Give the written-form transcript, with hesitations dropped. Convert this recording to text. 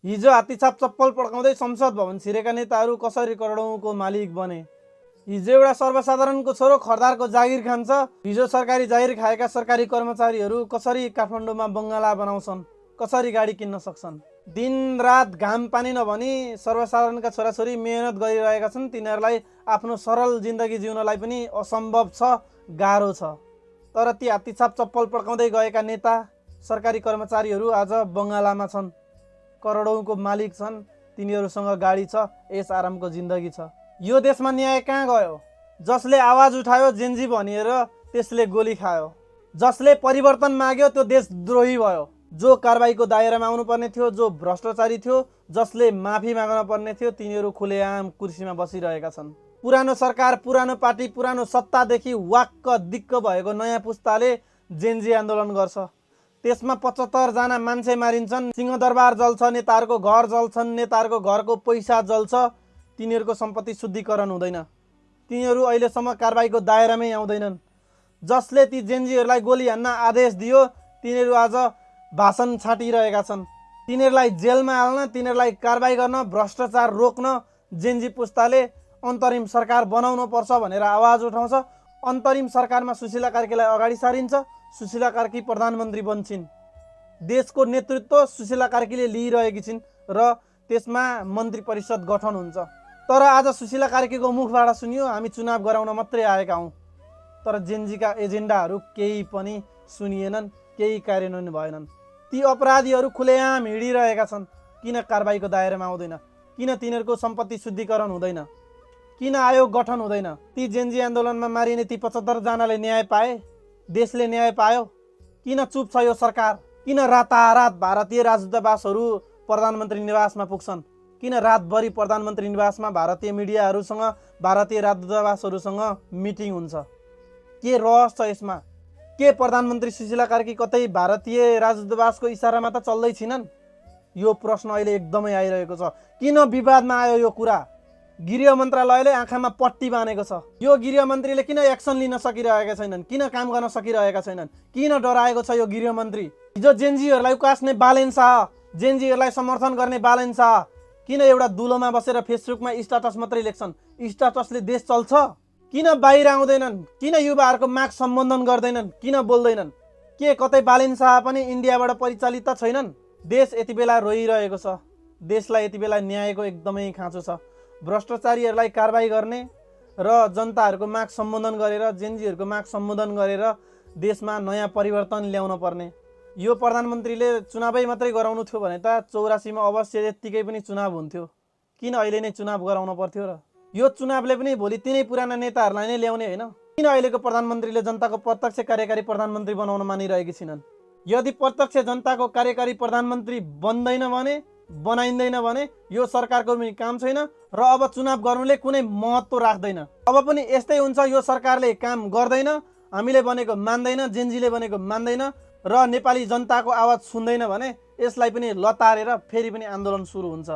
हिजो हात्तीछाप चप्पल पड्काउँदै संसद भवन छिरेका नेताहरू कसरी करोडौँको मालिक बने। हिजो एउटा सर्वसाधारणको छोरो खरदारको जागिर खान्छ। हिजो सरकारी जागिर खाएका सरकारी कर्मचारीहरू कसरी काठमाडौँमा बङ्गला बनाउँछन्, कसरी गाडी किन्न सक्छन्। दिन रात घाम पानी नभनी सर्वसाधारणका छोराछोरी मेहनत गरिरहेका छन्। तिनीहरूलाई आफ्नो सरल जिन्दगी जिउनलाई पनि असम्भव छ, गाह्रो छ। तर ती हात्तीछाप चप्पल पड्काउँदै गएका नेता सरकारी कर्मचारीहरू आज बङ्गलामा छन्, करोडौँको मालिक छन्, तिनीहरूसँग गाडी छ, यस आरामको जिन्दगी छ। यो देशमा न्याय कहाँ गयो? जसले आवाज उठायो जेन्जी भनिएर त्यसले गोली खायो। जसले परिवर्तन माग्यो त्यो देशद्रोही भयो। जो कारबाहीको दायरामा आउनुपर्ने थियो, जो भ्रष्टाचारी थियो, जसले माफी माग्न पर्ने थियो, तिनीहरू खुलेआम कुर्सीमा बसिरहेका छन्। पुरानो सरकार, पुरानो पार्टी, पुरानो सत्तादेखि वाक्क दिक्क भएको नयाँ पुस्ताले जेन्जी आन्दोलन गर्छ। त्यसमा 75 जना मान्छे मारिन्छन्, सिंहदरबार जल्छ, नेताहरूको घर जल्छन्, नेताहरूको घरको पैसा जल्छ। तिनीहरूको सम्पत्ति शुद्धिकरण हुँदैन। तिनीहरू अहिलेसम्म कारबाहीको दायरामै आउँदैनन्। जसले ती जेन्जीहरूलाई गोली हान्न आदेश दियो तिनीहरू आज भाषण छाटिरहेका छन्। तिनीहरूलाई जेलमा हाल्न, तिनीहरूलाई कारबाही गर्न, भ्रष्टाचार रोक्न जेन्जी पुस्ताले अन्तरिम सरकार बनाउनु पर्छ भनेर आवाज उठाउँछ। अन्तरिम सरकारमा सुशीला कार्कीलाई अगाडि सारिन्छ। सुशीला कार्की प्रधानमन्त्री बन्छिन्। देशको नेतृत्व सुशीला कार्कीले लिइरहेकी छिन् र त्यसमा मन्त्री परिषद गठन हुन्छ। तर आज सुशीला कार्कीको मुखबाट सुनियो हामी चुनाव गराउन मात्रै आएका हौँ। तर जेन्जीका एजेन्डाहरू केही पनि सुनिएनन्, केही कार्यान्वयन भएनन्। ती अपराधीहरू खुलेआम हिँडिरहेका छन्। किन कारबाहीको दायरामा आउँदैन? किन तिनीहरूको सम्पत्ति शुद्धिकरण हुँदैन? किन आयोग गठन हुँदैन? ती जेन्जी आन्दोलनमा मारिने ती 75 जनाले न्याय पाए? देशले न्याय पायो? किन चुप छ यो सरकार? किन रातारात भारतीय राजदूतावासहरू प्रधानमन्त्री निवासमा पुग्छन्? किन रातभरि प्रधानमन्त्री निवासमा भारतीय मिडियाहरूसँग, भारतीय राजदूतावासहरूसँग मिटिङ हुन्छ? के रहस्य छ यसमा? के प्रधानमन्त्री सुशीला कार्की कतै भारतीय राजदूतावासको इसारामा त चल्दै छिनन्? यो प्रश्न अहिले एकदमै आइरहेको छ। किन विवादमा आयो यो कुरा? गृह मन्त्रालयले आँखामा पट्टी बाँधेको छ। यो गृह मन्त्रीले किन एक्सन लिन सकिरहेका छैनन्? किन काम गर्न सकिरहेका छैनन्? किन डराएको छ यो गृह मन्त्री? हिजो जेन्जीहरूलाई उकास्ने बालेन शाह, जेन्जीहरूलाई समर्थन गर्ने बालेन शाह किन एउटा दुलोमा बसेर फेसबुकमा स्ट्याटस मात्रै लेख्छन्? स्ट्याटसले देश चल्छ? किन बाहिर आउँदैनन्? किन युवाहरूको माग सम्बोधन गर्दैनन्? किन बोल्दैनन्? के कतै बालेन शाह पनि इन्डियाबाट परिचालित त छैनन्? देश यति बेला रोइरहेको छ। देशलाई यति बेला न्यायको एकदमै खाँचो छ। भ्रष्टाचारीहरूलाई कारबाही गर्ने र जनताहरूको माग सम्बोधन गरेर, जेन्जीहरूको माग सम्बोधन गरेर देशमा नयाँ परिवर्तन ल्याउन पर्ने। यो प्रधानमन्त्रीले चुनावै मात्रै गराउनु थियो भने त 84 मा अवश्य यत्तिकै पनि चुनाव हुन्थ्यो। किन अहिले नै चुनाव गराउन पर्थ्यो र? यो चुनावले पनि भोलि तिनै पुराना नेताहरूलाई नै ल्याउने होइन? किन अहिलेको प्रधानमन्त्रीले जनताको प्रत्यक्ष कार्यकारी प्रधानमन्त्री बनाउन मानिरहेकी छिनन्? यदि प्रत्यक्ष जनताको कार्यकारी प्रधानमन्त्री बन्दैन भने, बनाइँदैन भने यो सरकारको पनि काम छैन र अब चुनाव गर्नुले कुनै महत्त्व राख्दैन। अब पनि यस्तै हुन्छ। यो सरकारले काम गर्दैन, हामीले भनेको मान्दैन, जेन्जीले भनेको मान्दैन र नेपाली जनताको आवाज सुन्दैन भने यसलाई पनि लतारेर फेरि पनि आन्दोलन सुरु हुन्छ।